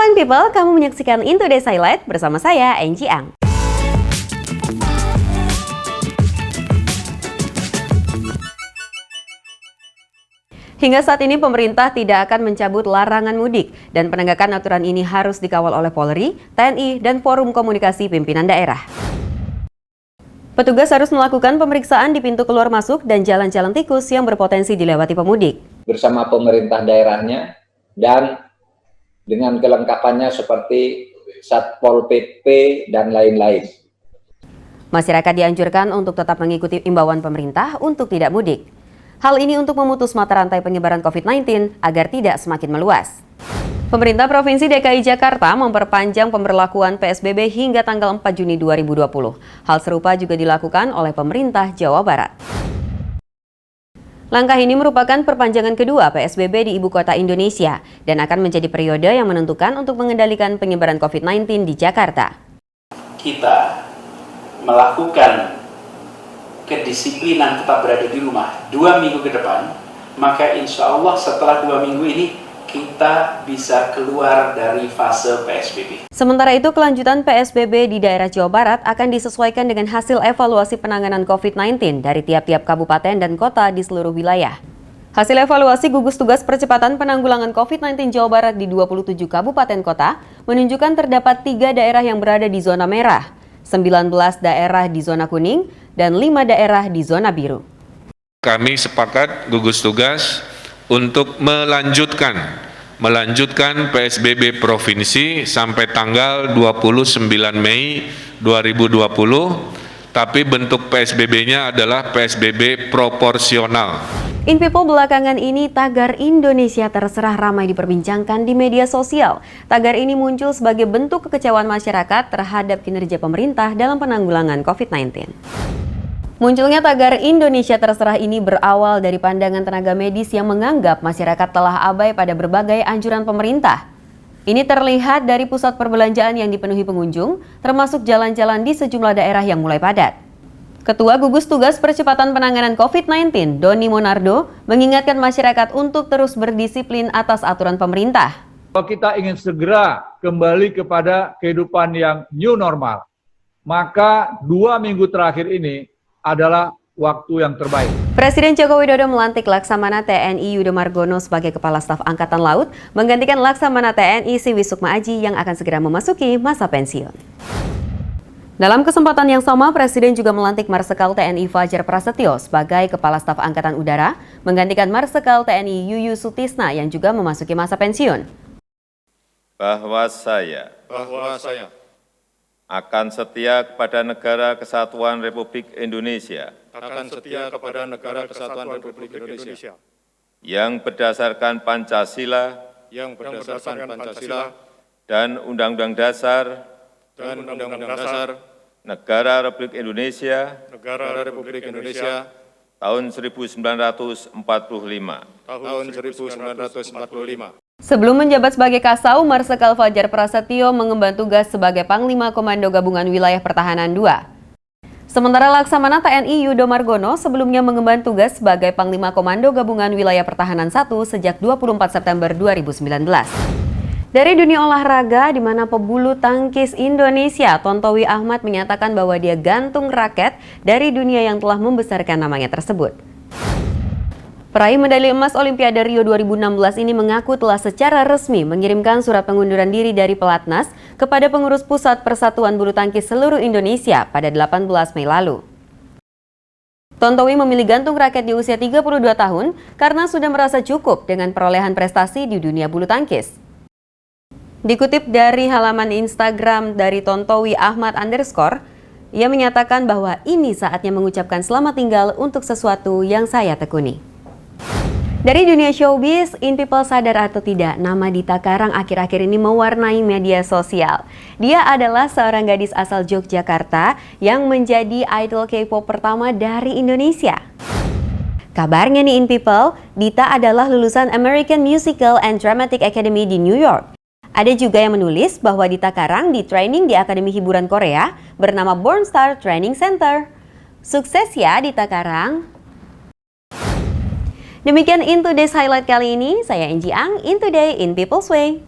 Halo People, kamu menyaksikan In Today's Highlight bersama saya, Enji Ang. Hingga saat ini pemerintah tidak akan mencabut larangan mudik dan penegakan aturan ini harus dikawal oleh Polri, TNI, dan Forum Komunikasi Pimpinan Daerah. Petugas harus melakukan pemeriksaan di pintu keluar masuk dan jalan-jalan tikus yang berpotensi dilewati pemudik. Bersama pemerintah daerahnya dan dengan kelengkapannya seperti Satpol PP dan lain-lain. Masyarakat dianjurkan untuk tetap mengikuti imbauan pemerintah untuk tidak mudik. Hal ini untuk memutus mata rantai penyebaran COVID-19 agar tidak semakin meluas. Pemerintah Provinsi DKI Jakarta memperpanjang pemberlakuan PSBB hingga tanggal 4 Juni 2020. Hal serupa juga dilakukan oleh pemerintah Jawa Barat. Langkah ini merupakan perpanjangan kedua PSBB di ibu kota Indonesia dan akan menjadi periode yang menentukan untuk mengendalikan penyebaran COVID-19 di Jakarta. Kita melakukan kedisiplinan tetap berada di rumah 2 minggu ke depan, maka insya Allah setelah 2 minggu ini kita bisa keluar dari fase PSBB. Sementara itu, kelanjutan PSBB di daerah Jawa Barat akan disesuaikan dengan hasil evaluasi penanganan COVID-19 dari tiap-tiap kabupaten dan kota di seluruh wilayah. Hasil evaluasi gugus tugas percepatan penanggulangan COVID-19 Jawa Barat di 27 kabupaten kota menunjukkan terdapat 3 daerah yang berada di zona merah, 19 daerah di zona kuning, dan 5 daerah di zona biru. Kami sepakat gugus tugas untuk melanjutkan PSBB provinsi sampai tanggal 29 Mei 2020, tapi bentuk PSBB-nya adalah PSBB proporsional. In People, belakangan ini tagar Indonesia Terserah ramai diperbincangkan di media sosial. Tagar ini muncul sebagai bentuk kekecewaan masyarakat terhadap kinerja pemerintah dalam penanggulangan COVID-19. Munculnya tagar Indonesia Terserah ini berawal dari pandangan tenaga medis yang menganggap masyarakat telah abai pada berbagai anjuran pemerintah. Ini terlihat dari pusat perbelanjaan yang dipenuhi pengunjung, termasuk jalan-jalan di sejumlah daerah yang mulai padat. Ketua Gugus Tugas Percepatan Penanganan COVID-19, Doni Monardo, mengingatkan masyarakat untuk terus berdisiplin atas aturan pemerintah. Kalau kita ingin segera kembali kepada kehidupan yang new normal, maka 2 minggu terakhir ini adalah waktu yang terbaik. Presiden Joko Widodo melantik Laksamana TNI Yudo Margono sebagai Kepala Staf Angkatan Laut, menggantikan Laksamana TNI Siwi Sukma Aji yang akan segera memasuki masa pensiun. Dalam kesempatan yang sama, Presiden juga melantik Marsikal TNI Fajar Prasetyo sebagai Kepala Staf Angkatan Udara, menggantikan Marsikal TNI Yuyus Sutisna yang juga memasuki masa pensiun. Bahwa saya akan setia kepada Negara Kesatuan Republik Indonesia yang berdasarkan Pancasila dan Undang-Undang Dasar Negara Republik Indonesia tahun 1945. Sebelum menjabat sebagai Kasau, Marsikal Fajar Prasetyo mengemban tugas sebagai Panglima Komando Gabungan Wilayah Pertahanan II. Sementara Laksamana TNI Yudo Margono sebelumnya mengemban tugas sebagai Panglima Komando Gabungan Wilayah Pertahanan I sejak 24 September 2019. Dari dunia olahraga, di mana pebulu tangkis Indonesia Tontowi Ahmad menyatakan bahwa dia gantung raket dari dunia yang telah membesarkan namanya tersebut. Peraih medali emas Olimpiade Rio 2016 ini mengaku telah secara resmi mengirimkan surat pengunduran diri dari Pelatnas kepada pengurus Pusat Persatuan Bulu Tangkis seluruh Indonesia pada 18 Mei lalu. Tontowi memilih gantung raket di usia 32 tahun karena sudah merasa cukup dengan perolehan prestasi di dunia bulu tangkis. Dikutip dari halaman Instagram dari Tontowi Ahmad _, ia menyatakan bahwa ini saatnya mengucapkan selamat tinggal untuk sesuatu yang saya tekuni. Dari dunia showbiz, In People sadar atau tidak, nama Dita Karang akhir-akhir ini mewarnai media sosial. Dia adalah seorang gadis asal Yogyakarta yang menjadi idol K-pop pertama dari Indonesia. Kabarnya nih In People, Dita adalah lulusan American Musical and Dramatic Academy di New York. Ada juga yang menulis bahwa Dita Karang di training di Akademi Hiburan Korea bernama Born Star Training Center. Sukses ya Dita Karang! Demikian In Today's Highlight kali ini, saya Enji Ang, In Today in People's Way.